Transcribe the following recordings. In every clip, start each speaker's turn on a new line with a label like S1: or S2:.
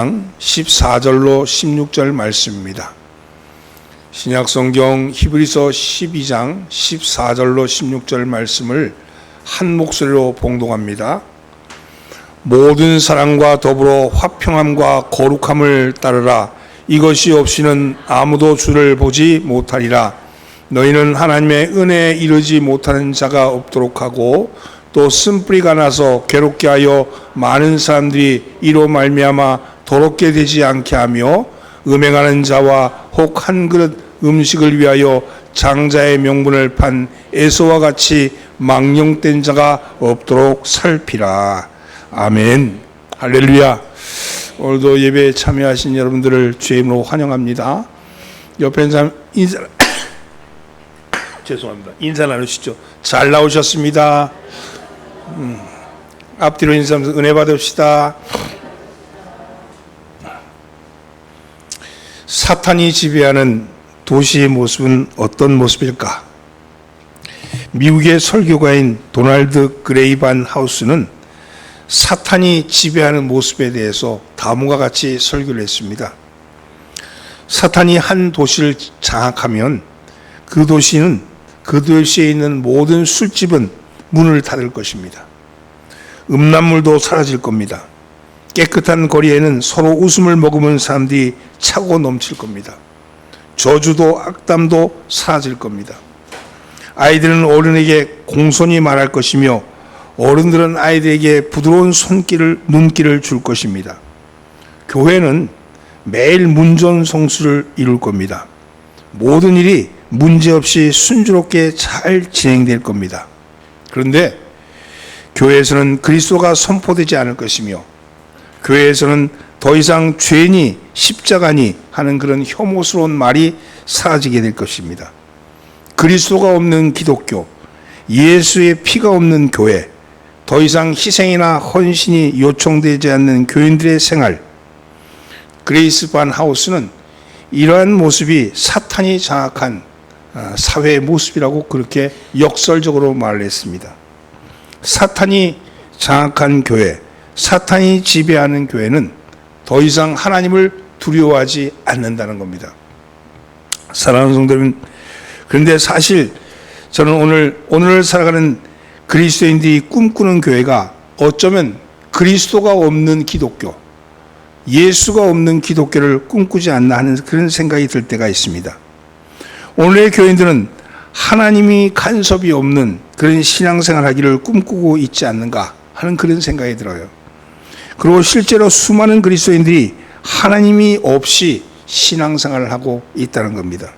S1: 14절로 16절 말씀입니다. 신약성경 히브리서 12장 14절로 16절 말씀을 한 목소리로 봉독합니다. 모든 사랑과 더불어 화평함과 거룩함을 따르라. 이것이 없이는 아무도 주를 보지 못하리라. 너희는 하나님의 은혜에 이르지 못하는 자가 없도록 하고 또 쓴뿌리가 나서 괴롭게 하여 많은 사람들이 이로 말미암아 더럽게 되지 않게 하며 음행하는 자와 혹 한 그릇 음식을 위하여 장자의 명분을 판 에서와 같이 망령된 자가 없도록 살피라. 아멘. 할렐루야. 오늘도 예배에 참여하신 여러분들을 주의 이름으로 환영합니다. 옆에 있는 사람 인사 나누시죠. 잘 나오셨습니다. 앞뒤로 인사하면서 은혜 받읍시다. 사탄이 지배하는 도시의 모습은 어떤 모습일까? 미국의 설교가인 도널드 그레이반 하우스는 사탄이 지배하는 모습에 대해서 다음과 같이 설교를 했습니다. 사탄이 한 도시를 장악하면 그 도시는 그 도시에 있는 모든 술집은 문을 닫을 것입니다. 음란물도 사라질 겁니다. 깨끗한 거리에는 서로 웃음을 머금은 사람들이 차고 넘칠 겁니다. 저주도 악담도 사라질 겁니다. 아이들은 어른에게 공손히 말할 것이며 어른들은 아이들에게 부드러운 눈길을 줄 것입니다. 교회는 매일 문전성수를 이룰 겁니다. 모든 일이 문제없이 순조롭게 잘 진행될 겁니다. 그런데 교회에서는 그리스도가 선포되지 않을 것이며 교회에서는 더 이상 죄니 십자가니 하는 그런 혐오스러운 말이 사라지게 될 것입니다. 그리스도가 없는 기독교, 예수의 피가 없는 교회, 더 이상 희생이나 헌신이 요청되지 않는 교인들의 생활, 그레이스 반 하우스는 이러한 모습이 사탄이 장악한 사회의 모습이라고 그렇게 역설적으로 말을 했습니다. 사탄이 장악한 교회, 사탄이 지배하는 교회는 더 이상 하나님을 두려워하지 않는다는 겁니다. 사랑하는 성도 여러분, 그런데 사실 저는 오늘 살아가는 그리스도인들이 꿈꾸는 교회가 어쩌면 그리스도가 없는 기독교, 예수가 없는 기독교를 꿈꾸지 않나 하는 그런 생각이 들 때가 있습니다. 오늘의 교인들은 하나님이 간섭이 없는 그런 신앙생활 하기를 꿈꾸고 있지 않는가 하는 그런 생각이 들어요. 그리고 실제로 수많은 그리스도인들이 하나님이 없이 신앙생활을 하고 있다는 겁니다.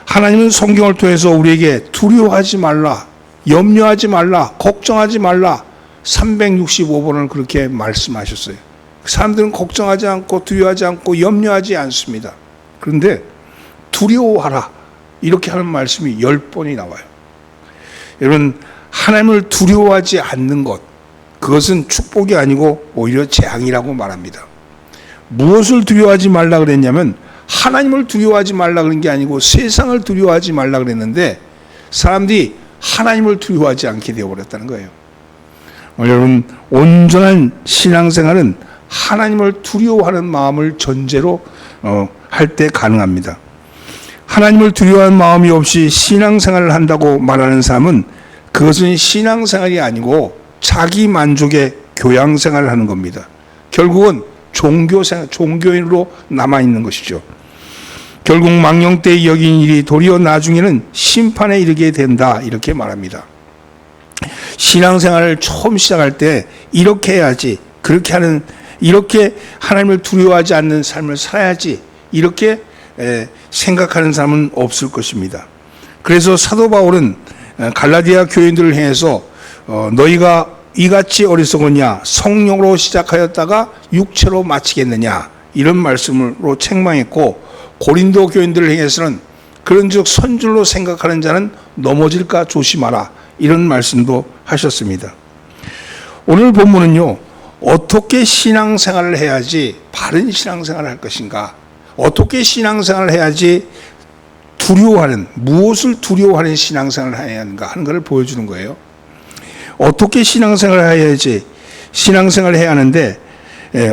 S1: 하나님은 성경을 통해서 우리에게 두려워하지 말라, 염려하지 말라, 걱정하지 말라 365번을 그렇게 말씀하셨어요. 사람들은 걱정하지 않고 두려워하지 않고 염려하지 않습니다. 그런데 두려워하라 이렇게 하는 말씀이 10번이 나와요. 여러분, 하나님을 두려워하지 않는 것, 그것은 축복이 아니고 오히려 재앙이라고 말합니다. 무엇을 두려워하지 말라 그랬냐면 하나님을 두려워하지 말라 그런 게 아니고 세상을 두려워하지 말라 그랬는데 사람들이 하나님을 두려워하지 않게 되어버렸다는 거예요. 여러분, 온전한 신앙생활은 하나님을 두려워하는 마음을 전제로 할 때 가능합니다. 하나님을 두려워하는 마음이 없이 신앙생활을 한다고 말하는 사람은 그것은 신앙생활이 아니고 자기 만족의 교양생활을 하는 겁니다. 결국은 종교인으로 남아있는 것이죠. 결국 망령되이 여긴 일이 도리어 나중에는 심판에 이르게 된다 이렇게 말합니다. 신앙생활을 처음 시작할 때 이렇게 해야지, 이렇게 하나님을 두려워하지 않는 삶을 살아야지 이렇게 생각하는 사람은 없을 것입니다. 그래서 사도 바울은 갈라디아 교인들을 향해서 너희가 이같이 어리석었냐, 성령으로 시작하였다가 육체로 마치겠느냐 이런 말씀으로 책망했고, 고린도 교인들을 향해서는 그런즉 선줄로 생각하는 자는 넘어질까 조심하라 이런 말씀도 하셨습니다. 오늘 본문은요, 어떻게 신앙생활을 해야지 바른 신앙생활을 할 것인가, 어떻게 신앙생활을 해야지 무엇을 두려워하는 신앙생활을 해야 하는가 하는 것을 보여주는 거예요. 어떻게 신앙생활을 해야지 신앙생활을 해야 하는데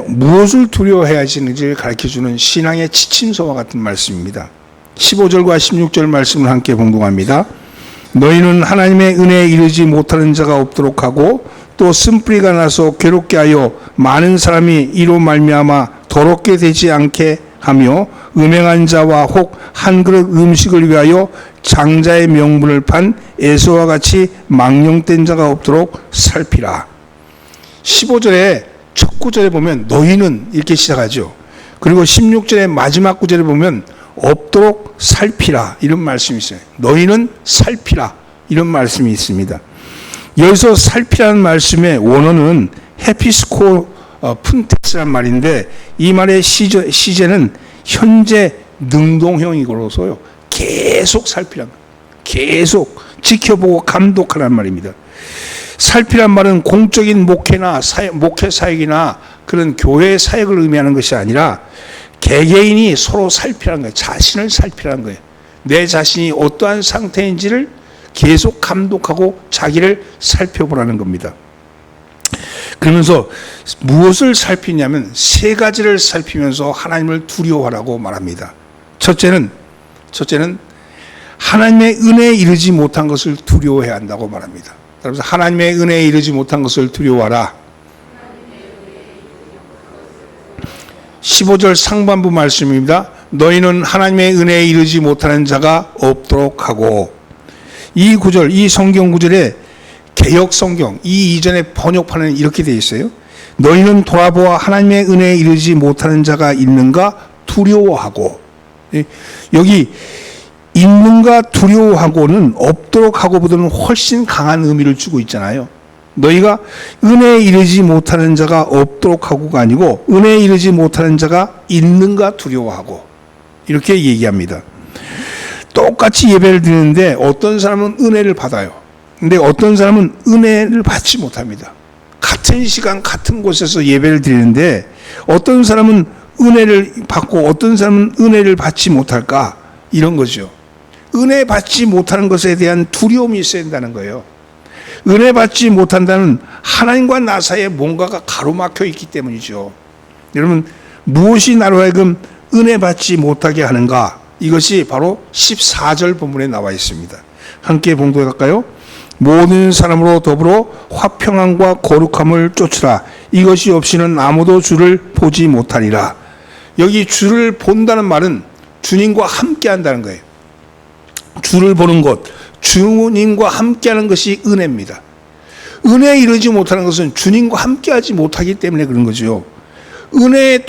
S1: 무엇을 두려워해야 하는지를 가르쳐주는 신앙의 지침서와 같은 말씀입니다. 15절과 16절 말씀을 함께 봉독합니다. 너희는 하나님의 은혜에 이르지 못하는 자가 없도록 하고 또 쓴뿌리가 나서 괴롭게 하여 많은 사람이 이로 말미암아 더럽게 되지 않게 하며 음행한 자와 혹 한 그릇 음식을 위하여 장자의 명분을 판 에서와 같이 망령된 자가 없도록 살피라. 15절에 첫 구절에 보면 너희는 이렇게 시작하죠. 그리고 16절의 마지막 구절에 보면 없도록 살피라 이런 말씀이 있어요. 너희는 살피라 이런 말씀이 있습니다. 여기서 살피라는 말씀의 원어는 헤피스코 푼테스란 말인데 이 말의 시제는 현재 능동형이고로서요. 계속 살피란 말, 계속 지켜보고 감독하라는 말입니다. 살피란 말은 공적인 목회나 목회 사역이나 그런 교회 사역을 의미하는 것이 아니라 개개인이 서로 살피라는 거예요. 자신을 살피라는 거예요. 내 자신이 어떠한 상태인지를 계속 감독하고 자기를 살펴보라는 겁니다. 그러면서 무엇을 살피냐면 세 가지를 살피면서 하나님을 두려워하라고 말합니다. 첫째는 하나님의 은혜에 이르지 못한 것을 두려워해야 한다고 말합니다. 그래서 하나님의 은혜에 이르지 못한 것을 두려워하라. 15절 상반부 말씀입니다. 너희는 하나님의 은혜에 이르지 못하는 자가 없도록 하고, 이 구절, 이 성경 구절에 개역 성경, 이 이전의 번역판은 이렇게 되어 있어요. 너희는 돌아보아 하나님의 은혜에 이르지 못하는 자가 있는가 두려워하고, 여기 있는가 두려워하고는 없도록 하고보다는 훨씬 강한 의미를 주고 있잖아요. 너희가 은혜에 이르지 못하는 자가 없도록 하고가 아니고 은혜에 이르지 못하는 자가 있는가 두려워하고 이렇게 얘기합니다. 똑같이 예배를 드리는데 어떤 사람은 은혜를 받아요. 근데 어떤 사람은 은혜를 받지 못합니다. 같은 시간 같은 곳에서 예배를 드리는데 어떤 사람은 은혜를 받고 어떤 사람은 은혜를 받지 못할까? 이런 거죠. 은혜 받지 못하는 것에 대한 두려움이 있어야 된다는 거예요. 은혜 받지 못한다는 하나님과 나 사이에 뭔가가 가로막혀 있기 때문이죠. 여러분, 무엇이 나로 하여금 은혜 받지 못하게 하는가? 이것이 바로 14절 본문에 나와 있습니다. 함께 봉독해 갈까요? 모든 사람으로 더불어 화평함과 거룩함을 쫓으라. 이것이 없이는 아무도 주를 보지 못하리라. 여기 주를 본다는 말은 주님과 함께 한다는 거예요. 주를 보는 것, 주님과 함께하는 것이 은혜입니다. 은혜에 이르지 못하는 것은 주님과 함께하지 못하기 때문에 그런 거죠. 은혜의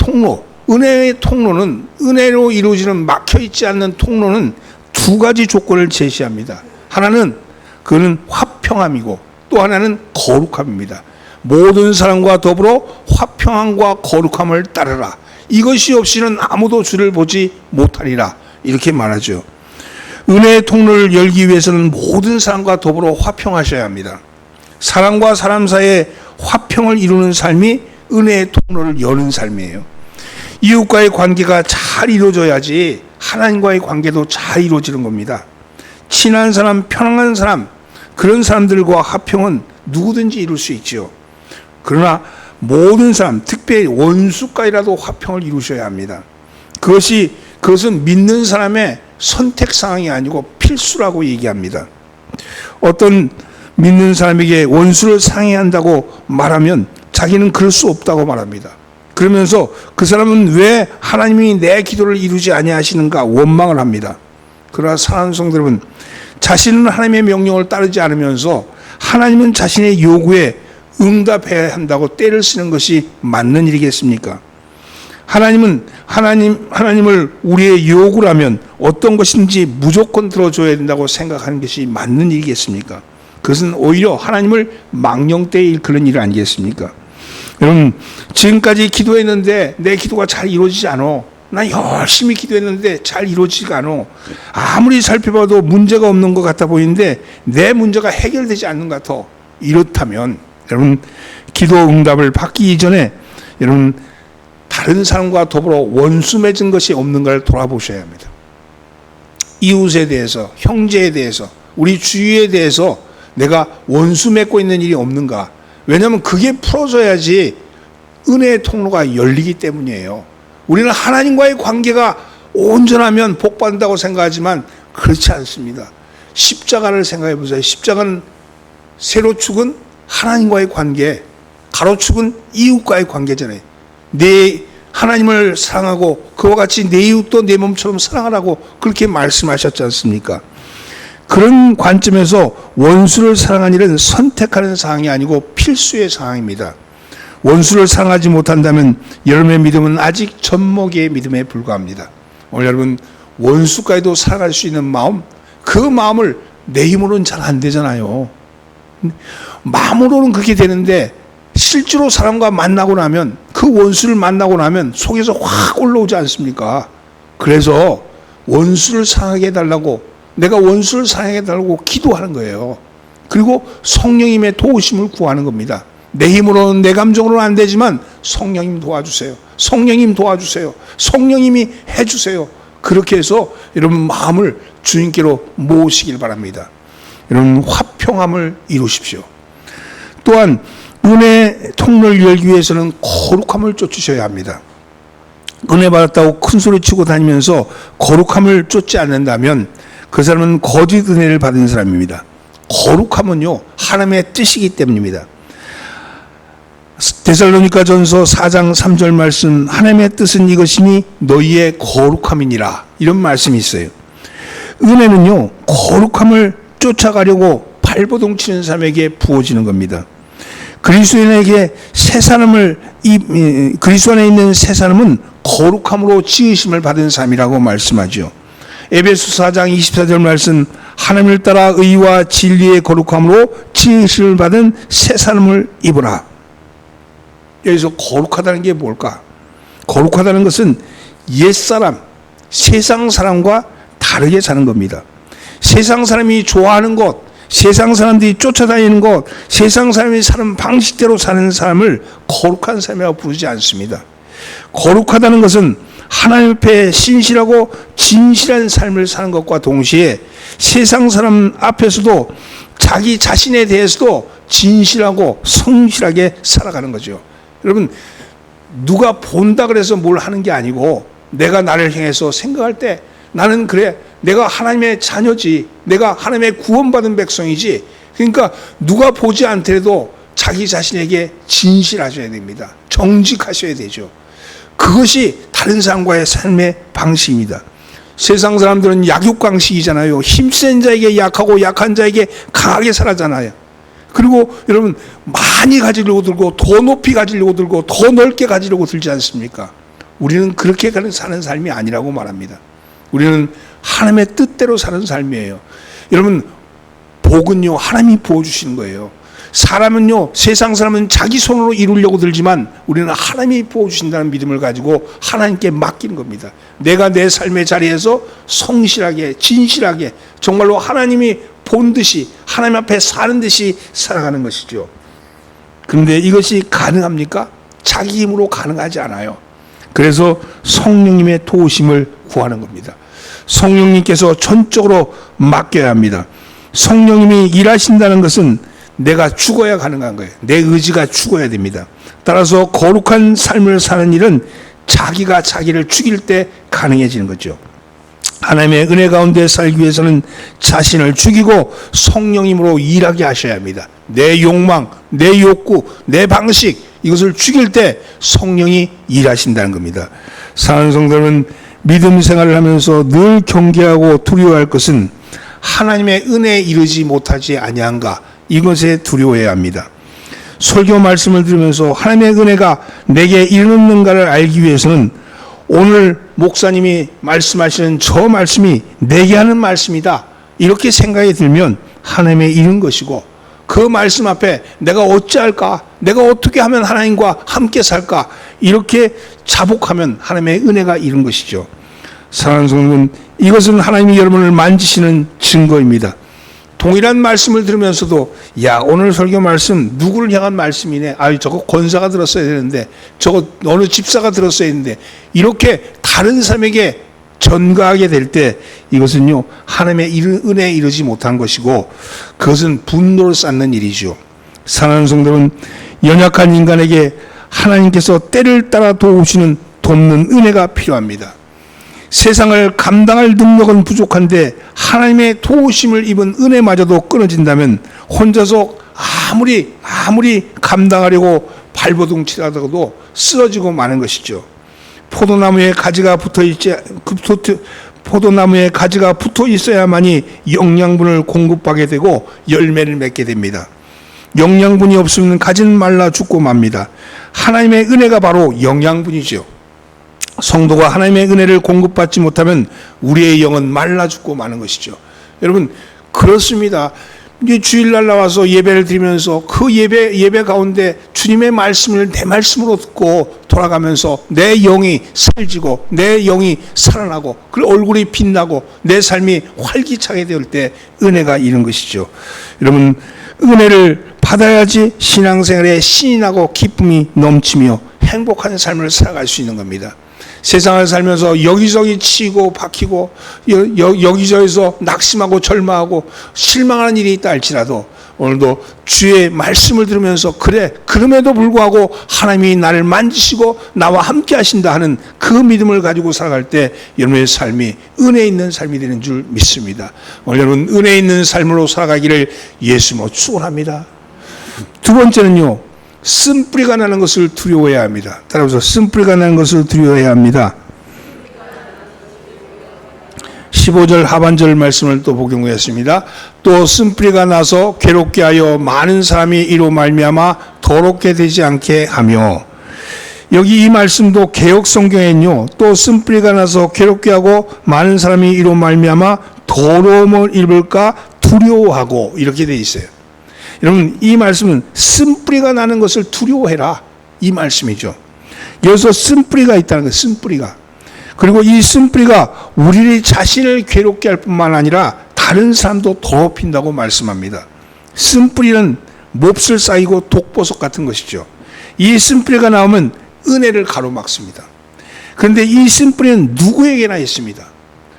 S1: 통로는 은혜로 이루어지는 막혀있지 않는 통로는 두 가지 조건을 제시합니다. 하나는 그는 화평함이고 또 하나는 거룩함입니다. 모든 사람과 더불어 화평함과 거룩함을 따르라. 이것이 없이는 아무도 주를 보지 못하리라. 이렇게 말하죠. 은혜의 통로를 열기 위해서는 모든 사람과 더불어 화평하셔야 합니다. 사람과 사람 사이에 화평을 이루는 삶이 은혜의 통로를 여는 삶이에요. 이웃과의 관계가 잘 이루어져야지 하나님과의 관계도 잘 이루어지는 겁니다. 친한 사람, 편안한 사람, 그런 사람들과 화평은 누구든지 이룰 수 있죠. 그러나 모든 사람, 특별히 원수까지라도 화평을 이루셔야 합니다. 그것은 믿는 사람의 선택 사항이 아니고 필수라고 얘기합니다. 어떤 믿는 사람에게 원수를 상해한다고 말하면 자기는 그럴 수 없다고 말합니다. 그러면서 그 사람은 왜 하나님이 내 기도를 이루지 아니하시는가 원망을 합니다. 그러나 사랑하는 성도 여러분, 자신은 하나님의 명령을 따르지 않으면서 하나님은 자신의 요구에 응답해야 한다고 떼를 쓰는 것이 맞는 일이겠습니까? 하나님을 우리의 요구라면 어떤 것인지 무조건 들어줘야 된다고 생각하는 것이 맞는 일이겠습니까? 그것은 오히려 하나님을 망령되이 일컫는 일 아니겠습니까? 여러분, 지금까지 기도했는데 내 기도가 잘 이루어지지 않아. 난 열심히 기도했는데 잘 이루어지지가 않아. 아무리 살펴봐도 문제가 없는 것 같아 보이는데 내 문제가 해결되지 않는 것 같아. 이렇다면 여러분, 기도 응답을 받기 이전에 여러분 다른 사람과 더불어 원수 맺은 것이 없는가를 돌아보셔야 합니다. 이웃에 대해서, 형제에 대해서, 우리 주위에 대해서 내가 원수 맺고 있는 일이 없는가? 왜냐하면 그게 풀어져야지 은혜의 통로가 열리기 때문이에요. 우리는 하나님과의 관계가 온전하면 복받는다고 생각하지만 그렇지 않습니다. 십자가를 생각해 보세요. 십자가는 세로축은 하나님과의 관계, 가로축은 이웃과의 관계잖아요. 내 하나님을 사랑하고 그와 같이 내 이웃도 내 몸처럼 사랑하라고 그렇게 말씀하셨지 않습니까? 그런 관점에서 원수를 사랑하는 일은 선택하는 사항이 아니고 필수의 사항입니다. 원수를 사랑하지 못한다면 여러분의 믿음은 아직 젖먹이의 믿음에 불과합니다. 오늘 여러분 원수까지도 사랑할 수 있는 마음, 그 마음을 내 힘으로는 잘 안 되잖아요. 마음으로는 그렇게 되는데 실제로 사람과 만나고 나면, 그 원수를 만나고 나면 속에서 확 올라오지 않습니까? 그래서 원수를 사랑하게 해달라고, 내가 원수를 사랑하게 해달라고 기도하는 거예요. 그리고 성령님의 도우심을 구하는 겁니다. 내 힘으로는, 내 감정으로는 안 되지만 성령님 도와주세요. 성령님 도와주세요. 성령님이 해주세요. 그렇게 해서 여러분 마음을 주님께로 모으시길 바랍니다. 여러분 화평함을 이루십시오. 또한 은혜 통로를 열기 위해서는 거룩함을 쫓으셔야 합니다. 은혜 받았다고 큰 소리치고 다니면서 거룩함을 쫓지 않는다면 그 사람은 거짓 은혜를 받은 사람입니다. 거룩함은요 하나님의 뜻이기 때문입니다. 데살로니가전서 4장 3절 말씀, 하나님의 뜻은 이것이니 너희의 거룩함이니라, 이런 말씀이 있어요. 은혜는요 거룩함을 쫓아가려고 발버둥 치는 사람에게 부어지는 겁니다. 그리스도인에게 새 사람을, 그리스도 안에 있는 새 사람은 거룩함으로 지으심을 받은 사람이라고 말씀하죠. 에베소 4장 24절 말씀, 하나님을 따라 의와 진리의 거룩함으로 지으심을 받은 새 사람을 입으라. 여기서 거룩하다는 게 뭘까? 거룩하다는 것은 옛사람, 세상 사람과 다르게 사는 겁니다. 세상 사람이 좋아하는 것, 세상 사람들이 쫓아다니는 것, 세상 사람이 사는 방식대로 사는 사람을 거룩한 사람이라고 부르지 않습니다. 거룩하다는 것은 하나님 앞에 신실하고 진실한 삶을 사는 것과 동시에 세상 사람 앞에서도 자기 자신에 대해서도 진실하고 성실하게 살아가는 거죠. 여러분, 누가 본다 그래서 뭘 하는 게 아니고 내가 나를 향해서 생각할 때 나는 그래, 내가 하나님의 자녀지, 내가 하나님의 구원받은 백성이지. 그러니까 누가 보지 않더라도 자기 자신에게 진실하셔야 됩니다. 정직하셔야 되죠. 그것이 다른 사람과의 삶의 방식입니다. 세상 사람들은 약육강식이잖아요. 힘센 자에게 약하고 약한 자에게 강하게 살아잖아요. 그리고 여러분 많이 가지려고 들고 더 높이 가지려고 들고 더 넓게 가지려고 들지 않습니까? 우리는 그렇게 사는 삶이 아니라고 말합니다. 우리는 하나님의 뜻대로 사는 삶이에요. 여러분 복은요 하나님이 부어주시는 거예요. 사람은요, 세상 사람은 자기 손으로 이루려고 들지만 우리는 하나님이 부어주신다는 믿음을 가지고 하나님께 맡기는 겁니다. 내가 내 삶의 자리에서 성실하게 진실하게 정말로 하나님이 본 듯이 하나님 앞에 사는 듯이 살아가는 것이죠. 그런데 이것이 가능합니까? 자기 힘으로 가능하지 않아요. 그래서 성령님의 도우심을 구하는 겁니다. 성령님께서 전적으로 맡겨야 합니다. 성령님이 일하신다는 것은 내가 죽어야 가능한 거예요. 내 의지가 죽어야 됩니다. 따라서 거룩한 삶을 사는 일은 자기가 자기를 죽일 때 가능해지는 거죠. 하나님의 은혜 가운데 살기 위해서는 자신을 죽이고 성령님으로 일하게 하셔야 합니다. 내 욕망, 내 욕구, 내 방식, 이것을 죽일 때 성령이 일하신다는 겁니다. 사랑하는 성도는 믿음 생활을 하면서 늘 경계하고 두려워할 것은 하나님의 은혜에 이르지 못하지 아니한가, 이것에 두려워해야 합니다. 설교 말씀을 들으면서 하나님의 은혜가 내게 이르는가를 알기 위해서는 오늘 목사님이 말씀하시는 저 말씀이 내게 하는 말씀이다, 이렇게 생각이 들면 하나님의 이른 것이고, 그 말씀 앞에 내가 어찌할까, 내가 어떻게 하면 하나님과 함께 살까, 이렇게 자복하면 하나님의 은혜가 이른 것이죠. 사랑하는 성도는 이것은 하나님이 여러분을 만지시는 증거입니다. 동일한 말씀을 들으면서도 야, 오늘 설교 말씀 누구를 향한 말씀이네, 아, 저거 권사가 들었어야 되는데, 저거 어느 집사가 들었어야 했는데, 이렇게 다른 사람에게 전가하게 될 때 이것은요 하나님의 은혜에 이르지 못한 것이고 그것은 분노를 쌓는 일이죠. 사랑하는 성도는 연약한 인간에게 하나님께서 때를 따라 도우시는 돕는 은혜가 필요합니다. 세상을 감당할 능력은 부족한데 하나님의 도우심을 입은 은혜마저도 끊어진다면 혼자서 아무리 감당하려고 발버둥치다가도 쓰러지고 마는 것이죠. 포도나무에 가지가 붙어 있어야만이 영양분을 공급하게 되고 열매를 맺게 됩니다. 영양분이 없으면 가지는 말라 죽고 맙니다. 하나님의 은혜가 바로 영양분이죠. 성도가 하나님의 은혜를 공급받지 못하면 우리의 영은 말라 죽고 마는 것이죠. 여러분, 그렇습니다. 이제 주일날 나와서 예배를 드리면서 그 예배 가운데 주님의 말씀을 내 말씀으로 듣고 돌아가면서 내 영이 살지고 내 영이 살아나고 그 얼굴이 빛나고 내 삶이 활기차게 될 때 은혜가 이런 것이죠. 여러분, 은혜를 받아야지 신앙생활에 신이 나고 기쁨이 넘치며 행복한 삶을 살아갈 수 있는 겁니다. 세상을 살면서 여기저기 치고 박히고 여기저기서 낙심하고 절망하고 실망하는 일이 있다 할지라도 오늘도 주의 말씀을 들으면서 그래, 그럼에도 불구하고 하나님이 나를 만지시고 나와 함께 하신다 하는 그 믿음을 가지고 살아갈 때 여러분의 삶이 은혜 있는 삶이 되는 줄 믿습니다. 오늘 여러분 은혜 있는 삶으로 살아가기를 예수님으로 축원합니다. 두 번째는요, 쓴뿌리가 나는 것을 두려워해야 합니다. 따라서 쓴뿌리가 나는 것을 두려워해야 합니다. 15절 하반절 말씀을 또 복용하였습니다. 또 쓴뿌리가 나서 괴롭게 하여 많은 사람이 이로 말미암아 더럽게 되지 않게 하며, 여기 이 말씀도 개역 성경에는요, 또 쓴뿌리가 나서 괴롭게 하고 많은 사람이 이로 말미암아 더러움을 입을까 두려워하고 이렇게 돼 있어요. 여러분, 이 말씀은 쓴뿌리가 나는 것을 두려워해라, 이 말씀이죠. 여기서 쓴뿌리가 있다는 거예요. 쓴뿌리가. 그리고 이 쓴뿌리가 우리 자신을 괴롭게 할 뿐만 아니라 다른 사람도 더럽힌다고 말씀합니다. 쓴뿌리는 몹쓸 쌓이고 독보석 같은 것이죠. 이 쓴뿌리가 나오면 은혜를 가로막습니다. 그런데 이 쓴뿌리는 누구에게나 있습니다.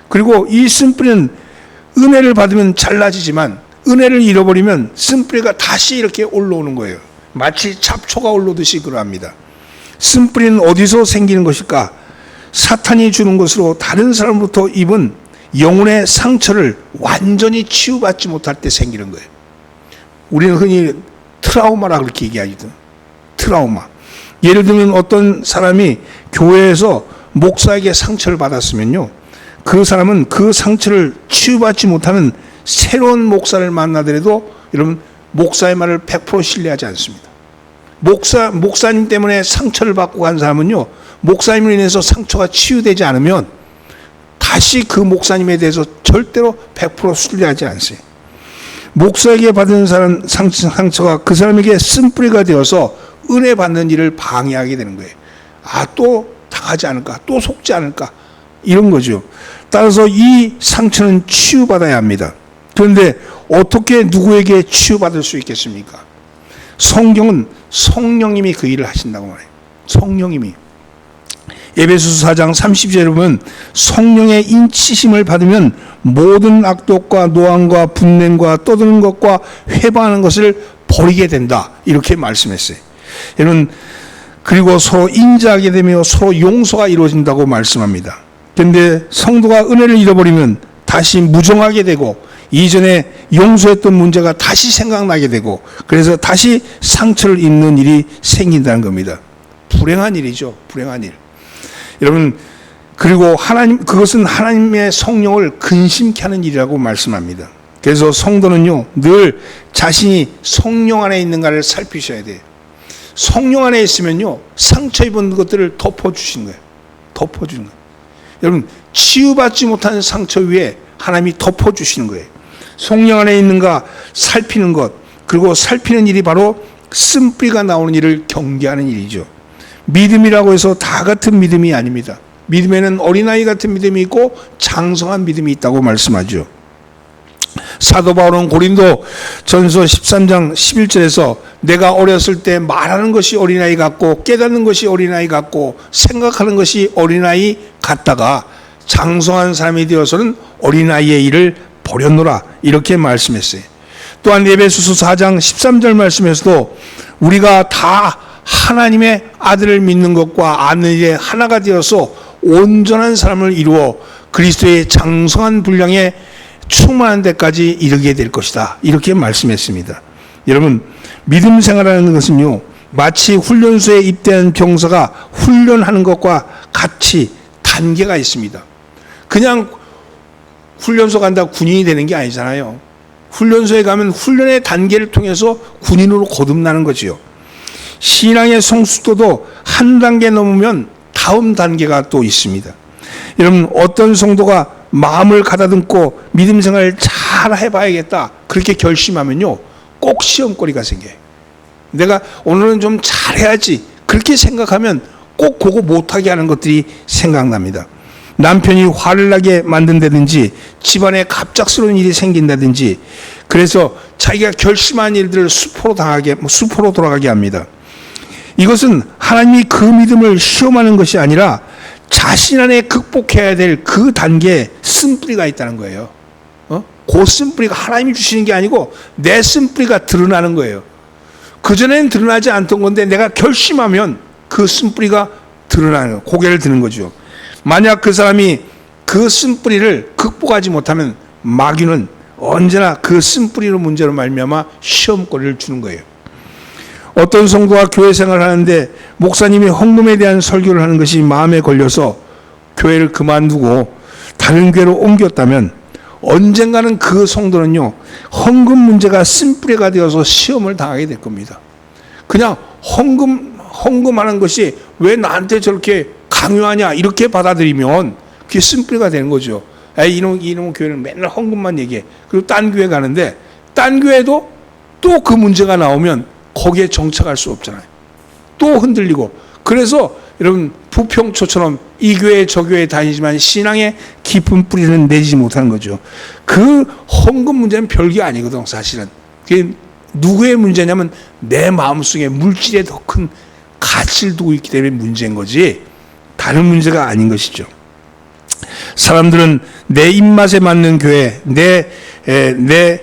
S1: 그리고 이 쓴뿌리는 은혜를 받으면 잘라지지만 은혜를 잃어버리면 쓴뿌리가 다시 이렇게 올라오는 거예요. 마치 잡초가 올라오듯이 그러합니다. 쓴뿌리는 어디서 생기는 것일까? 사탄이 주는 것으로 다른 사람으로부터 입은 영혼의 상처를 완전히 치유받지 못할 때 생기는 거예요. 우리는 흔히 트라우마라 그렇게 얘기하거든. 트라우마. 예를 들면 어떤 사람이 교회에서 목사에게 상처를 받았으면요, 그 사람은 그 상처를 치유받지 못하는 새로운 목사를 만나더라도 여러분, 목사의 말을 100% 신뢰하지 않습니다. 목사님 때문에 상처를 받고 간 사람은요, 목사님으로 인해서 상처가 치유되지 않으면 다시 그 목사님에 대해서 절대로 100% 신뢰하지 않으세요. 목사에게 받은 사람 상처가 그 사람에게 쓴뿌리가 되어서 은혜 받는 일을 방해하게 되는 거예요. 아, 또 당하지 않을까? 또 속지 않을까? 이런 거죠. 따라서 이 상처는 치유받아야 합니다. 그런데 어떻게 누구에게 치유받을 수 있겠습니까? 성경은 성령님이 그 일을 하신다고 말해요. 성령님이. 에베소서 4장 30절에 보면 성령의 인치심을 받으면 모든 악독과 노함과 분냄과 떠드는 것과 회방하는 것을 버리게 된다, 이렇게 말씀했어요. 여러분, 그리고 서로 인자하게 되며 서로 용서가 이루어진다고 말씀합니다. 그런데 성도가 은혜를 잃어버리면 다시 무정하게 되고 이전에 용서했던 문제가 다시 생각나게 되고 그래서 다시 상처를 입는 일이 생긴다는 겁니다. 불행한 일이죠. 불행한 일. 여러분, 그리고 그것은 하나님의 성령을 근심케 하는 일이라고 말씀합니다. 그래서 성도는요, 늘 자신이 성령 안에 있는가를 살피셔야 돼요. 성령 안에 있으면요, 상처 입은 것들을 덮어주시는 거예요. 덮어주는 거예요. 여러분, 치유받지 못한 상처 위에 하나님이 덮어주시는 거예요. 성령 안에 있는가 살피는 것, 그리고 살피는 일이 바로 쓴뿌리가 나오는 일을 경계하는 일이죠. 믿음이라고 해서 다 같은 믿음이 아닙니다. 믿음에는 어린아이 같은 믿음이 있고 장성한 믿음이 있다고 말씀하죠. 사도 바울은 고린도 전서 13장 11절에서 내가 어렸을 때 말하는 것이 어린아이 같고 깨닫는 것이 어린아이 같고 생각하는 것이 어린아이 같다가 장성한 사람이 되어서는 어린아이의 일을 버렸노라, 이렇게 말씀했어요. 또한 에베소서 4장 13절 말씀에서도 우리가 다 하나님의 아들을 믿는 것과 아는 일에 하나가 되어서 온전한 사람을 이루어 그리스도의 장성한 분량에 충만한 데까지 이르게 될 것이다. 이렇게 말씀했습니다. 여러분, 믿음 생활하는 것은요, 마치 훈련소에 입대한 병사가 훈련하는 것과 같이 단계가 있습니다. 그냥 훈련소 간다고 군인이 되는 게 아니잖아요. 훈련소에 가면 훈련의 단계를 통해서 군인으로 거듭나는 거지요. 신앙의 성숙도도 한 단계 넘으면 다음 단계가 또 있습니다. 여러분, 어떤 성도가 마음을 가다듬고 믿음 생활을 잘 해봐야겠다 그렇게 결심하면요, 꼭 시험거리가 생겨요. 내가 오늘은 좀 잘해야지 그렇게 생각하면 꼭 그거 못하게 하는 것들이 생각납니다. 남편이 화를 나게 만든다든지 집안에 갑작스러운 일이 생긴다든지, 그래서 자기가 결심한 일들을 수포로 돌아가게 합니다. 이것은 하나님이 그 믿음을 시험하는 것이 아니라 자신 안에 극복해야 될 그 단계에 쓴뿌리가 있다는 거예요. 그 쓴뿌리가 하나님이 주시는 게 아니고 내 쓴뿌리가 드러나는 거예요. 그전에는 드러나지 않던 건데 내가 결심하면 그 쓴뿌리가 드러나는 거예요. 고개를 드는 거죠. 만약 그 사람이 그 쓴뿌리를 극복하지 못하면 마귀는 언제나 그 쓴뿌리로 문제로 말미암아 시험거리를 주는 거예요. 어떤 성도가 교회 생활을 하는데 목사님이 헌금에 대한 설교를 하는 것이 마음에 걸려서 교회를 그만두고 다른 교회로 옮겼다면 언젠가는 그 성도는요, 헌금 문제가 쓴뿌리가 되어서 시험을 당하게 될 겁니다. 그냥 헌금하는 것이 왜 나한테 저렇게 강요하냐 이렇게 받아들이면 그게 쓴뿌리가 되는 거죠. 이놈 교회는 맨날 헌금만 얘기해. 그리고 딴 교회 가는데 딴 교회도 또 그 문제가 나오면 거기에 정착할 수 없잖아요. 또 흔들리고. 그래서 여러분, 부평초처럼 이 교회 저 교회 다니지만 신앙의 깊은 뿌리는 내지 못하는 거죠. 그 헌금 문제는 별게 아니거든, 사실은. 그게 누구의 문제냐면 내 마음속에 물질에 더 큰 가치를 두고 있기 때문에 문제인 거지 다른 문제가 아닌 것이죠. 사람들은 내 입맛에 맞는 교회, 내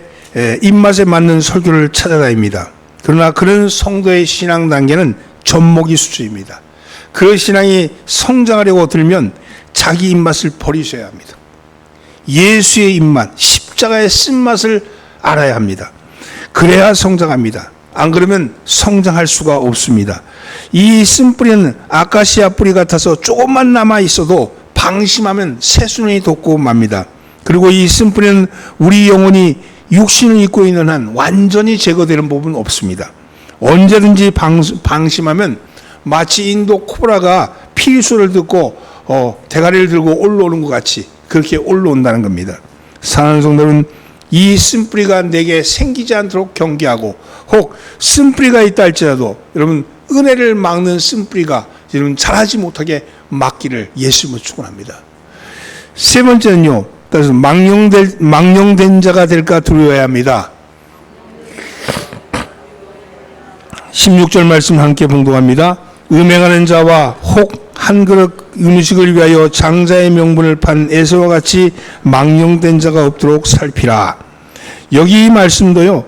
S1: 입맛에 맞는 설교를 찾아다닙니다. 그러나 그런 성도의 신앙 단계는 젖먹이 수준입니다. 그 신앙이 성장하려고 들면 자기 입맛을 버리셔야 합니다. 예수의 입맛, 십자가의 쓴맛을 알아야 합니다. 그래야 성장합니다. 안 그러면 성장할 수가 없습니다. 이 쓴뿌리는 아카시아 뿌리 같아서 조금만 남아 있어도 방심하면 새순이 돋고 맙니다. 그리고 이 쓴뿌리는 우리 영혼이 육신을 입고 있는 한 완전히 제거되는 법은 없습니다. 언제든지 방심하면 마치 인도 코브라가 피리소를 듣고 대가리를 들고 올라오는 것 같이 그렇게 올라온다는 겁니다. 사랑하는 성도는 이 쓴뿌리가 내게 생기지 않도록 경계하고, 혹 쓴뿌리가 있다 할지라도 여러분, 은혜를 막는 쓴뿌리가 여러분 잘하지 못하게 막기를 예수님으로 축원합니다. 세 번째는요, 따라서 망령된 자가 될까 두려워야 합니다. 16절 말씀 함께 봉독합니다. 음행하는 자와 혹 한 그릇 음식을 위하여 장자의 명분을 판 에서와 같이 망령된 자가 없도록 살피라. 여기 이 말씀도요,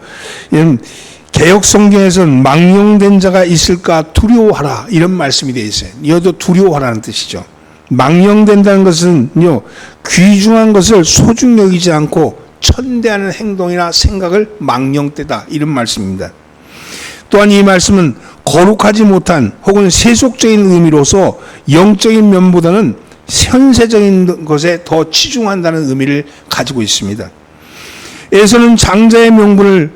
S1: 개역 성경에서는 망령된 자가 있을까 두려워하라 이런 말씀이 되어 있어요. 이것도 두려워하라는 뜻이죠. 망령된다는 것은요, 귀중한 것을 소중히 여기지 않고 천대하는 행동이나 생각을 망령되다 이런 말씀입니다. 또한 이 말씀은 거룩하지 못한 혹은 세속적인 의미로서 영적인 면보다는 현세적인 것에 더 치중한다는 의미를 가지고 있습니다. 에서는 장자의 명분을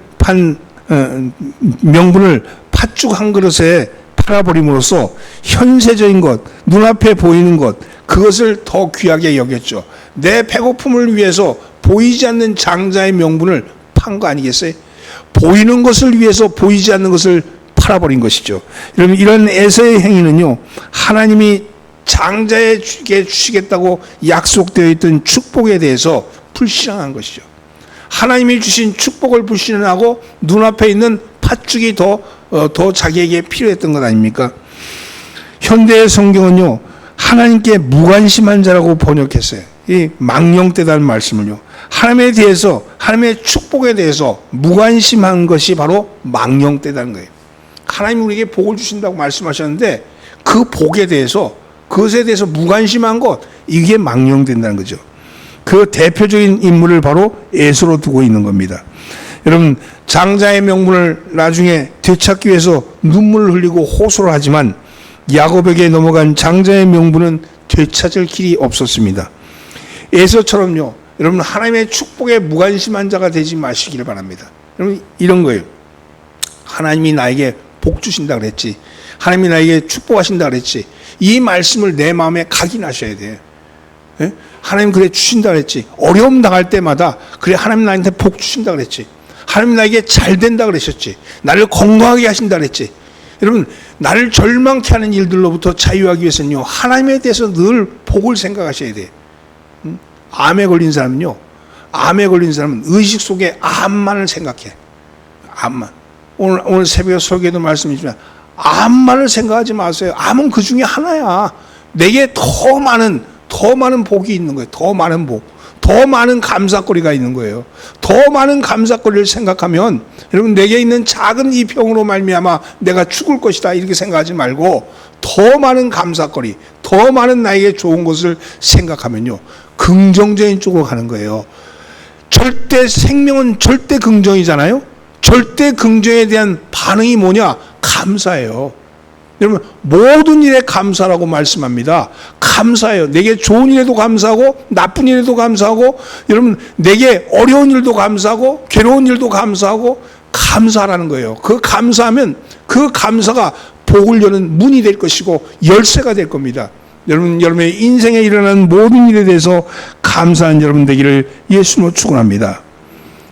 S1: 팥죽 한 그릇에 팔아버림으로써 현세적인 것, 눈앞에 보이는 것, 그것을 더 귀하게 여겼죠. 내 배고픔을 위해서 보이지 않는 장자의 명분을 판 거 아니겠어요? 보이는 것을 위해서 보이지 않는 것을 팔아버린 것이죠. 여러분, 이런 에서의 행위는요, 하나님이 장자에게 주시겠다고 약속되어 있던 축복에 대해서 불신앙한 것이죠. 하나님이 주신 축복을 불신하고 눈앞에 있는 팥죽이 더 자기에게 필요했던 것 아닙니까? 현대의 성경은요, 하나님께 무관심한 자라고 번역했어요. 이 망령되다는 말씀을요, 하나님에 대해서, 하나님의 축복에 대해서 무관심한 것이 바로 망령되다는 거예요. 하나님이 우리에게 복을 주신다고 말씀하셨는데 그 복에 대해서, 그것에 대해서 무관심한 것, 이게 망령된다는 거죠. 그 대표적인 인물을 바로 에서로 두고 있는 겁니다. 여러분, 장자의 명분을 나중에 되찾기 위해서 눈물을 흘리고 호소를 하지만 야곱에게 넘어간 장자의 명분은 되찾을 길이 없었습니다. 에서처럼요, 여러분, 하나님의 축복에 무관심한 자가 되지 마시기를 바랍니다. 여러분, 이런 거예요. 하나님이 나에게 복 주신다 그랬지, 하나님이 나에게 축복하신다 그랬지, 이 말씀을 내 마음에 각인하셔야 돼요. 예? 하나님 그래 주신다 그랬지, 어려움 당할 때마다 그래 하나님 나한테 복 주신다 그랬지, 하나님 나에게 잘 된다 그러셨지, 나를 건강하게 하신다 그랬지. 여러분, 나를 절망케 하는 일들로부터 자유하기 위해서는요, 하나님에 대해서 늘 복을 생각하셔야 돼요. 암에 걸린 사람은요, 암에 걸린 사람은 의식 속에 암만을 생각해. 암만. 오늘 새벽에 설교에도 말씀이지만 암만을 생각하지 마세요. 암은 그 중에 하나야. 내게 더 많은 복이 있는 거예요. 더 많은 복, 더 많은 감사거리가 있는 거예요. 더 많은 감사거리를 생각하면, 여러분, 내게 있는 작은 이 병으로 말미암아 내가 죽을 것이다 이렇게 생각하지 말고 더 많은 감사거리, 더 많은 나에게 좋은 것을 생각하면요, 긍정적인 쪽으로 가는 거예요. 절대 생명은 절대 긍정이잖아요. 절대 긍정에 대한 반응이 뭐냐? 감사예요. 여러분, 모든 일에 감사라고 말씀합니다. 감사해요. 내게 좋은 일에도 감사하고 나쁜 일에도 감사하고, 여러분, 내게 어려운 일도 감사하고 괴로운 일도 감사하고, 감사라는 거예요. 그 감사하면 그 감사가 복을 여는 문이 될 것이고 열쇠가 될 겁니다. 여러분, 여러분의 인생에 일어나는 모든 일에 대해서 감사한 여러분 되기를 예수님으로 축원합니다.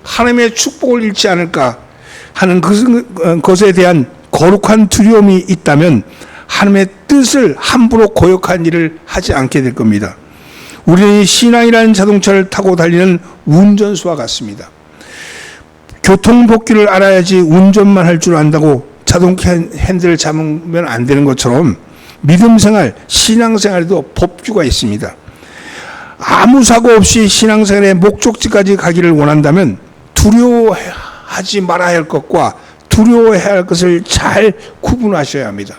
S1: 하나님의 축복을 잃지 않을까 하는 것에 대한 거룩한 두려움이 있다면 하나님의 뜻을 함부로 거역한 일을 하지 않게 될 겁니다. 우리는 신앙이라는 자동차를 타고 달리는 운전수와 같습니다. 교통법규를 알아야지 운전만 할 줄 안다고 자동차 핸들을 잡으면 안 되는 것처럼 믿음생활, 신앙생활에도 법규가 있습니다. 아무 사고 없이 신앙생활의 목적지까지 가기를 원한다면 두려워하지 말아야 할 것과 두려워해야 할 것을 잘 구분하셔야 합니다.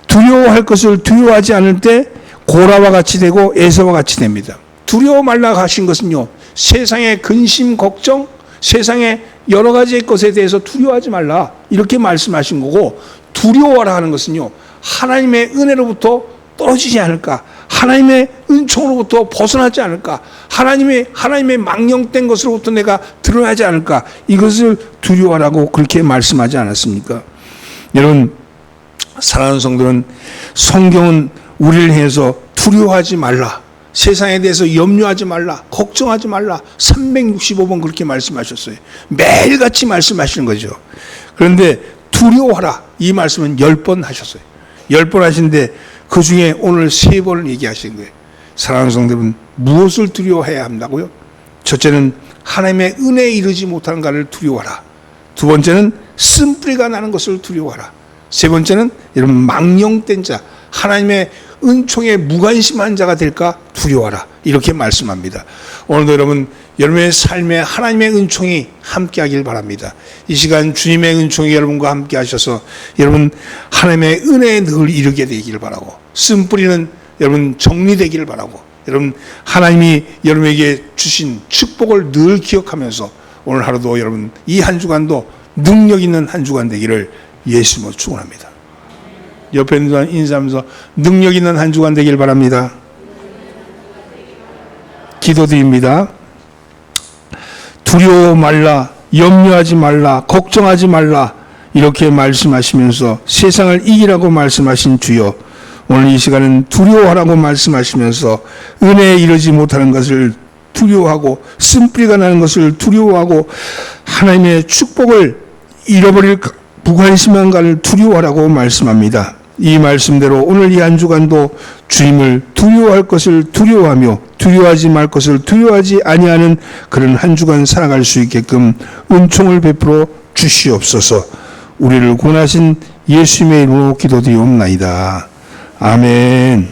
S1: 두려워할 것을 두려워하지 않을 때 고라와 같이 되고 에서와 같이 됩니다. 두려워 말라 하신 것은요, 세상의 근심, 걱정, 세상의 여러 가지 것에 대해서 두려워하지 말라 이렇게 말씀하신 거고, 두려워하라 하는 것은요, 하나님의 은혜로부터 떨어지지 않을까, 하나님의 은총으로부터 벗어나지 않을까, 하나님의 망령된 것으로부터 내가 드러나지 않을까, 이것을 두려워하라고 그렇게 말씀하지 않았습니까? 여러분, 사랑하는 성도는, 성경은 우리를 향해서 두려워하지 말라, 세상에 대해서 염려하지 말라, 걱정하지 말라 365번 그렇게 말씀하셨어요. 매일같이 말씀하시는 거죠. 그런데 두려워하라 이 말씀은 10번 하셨어요. 10번 하시는데 그 중에 오늘 3번을 얘기하신 거예요. 사랑하는 성도는 무엇을 두려워해야 한다고요? 첫째는 하나님의 은혜에 이르지 못하는 가를 두려워하라. 두 번째는 쓴뿌리가 나는 것을 두려워하라. 세 번째는 여러분, 망령된 자, 하나님의 은총에 무관심한 자가 될까 두려워하라 이렇게 말씀합니다. 오늘도 여러분, 여러분의 삶에 하나님의 은총이 함께하길 바랍니다. 이 시간 주님의 은총이 여러분과 함께 하셔서 여러분 하나님의 은혜에 늘 이르게 되기를 바라고, 쓴뿌리는 여러분 정리되기를 바라고, 여러분 하나님이 여러분에게 주신 축복을 늘 기억하면서 오늘 하루도 여러분 이 한 주간도 능력 있는 한 주간 되기를 예수님으로 축원합니다. 옆에 있는 사람 인사하면서 능력 있는 한 주간 되길 바랍니다. 기도드립니다. 두려워 말라, 염려하지 말라, 걱정하지 말라 이렇게 말씀하시면서 세상을 이기라고 말씀하신 주여, 오늘 이 시간은 두려워하라고 말씀하시면서 은혜에 이르지 못하는 것을 두려워하고 쓴뿌리가 나는 것을 두려워하고 하나님의 축복을 잃어버릴 무관심한 가를 두려워하라고 말씀합니다. 이 말씀대로 오늘 이 한 주간도 주님을 두려워할 것을 두려워하며 두려워하지 말 것을 두려워하지 아니하는 그런 한 주간 살아갈 수 있게끔 은총을 베풀어 주시옵소서. 우리를 구원하신 예수님의 이름으로 기도드리옵나이다. 아멘.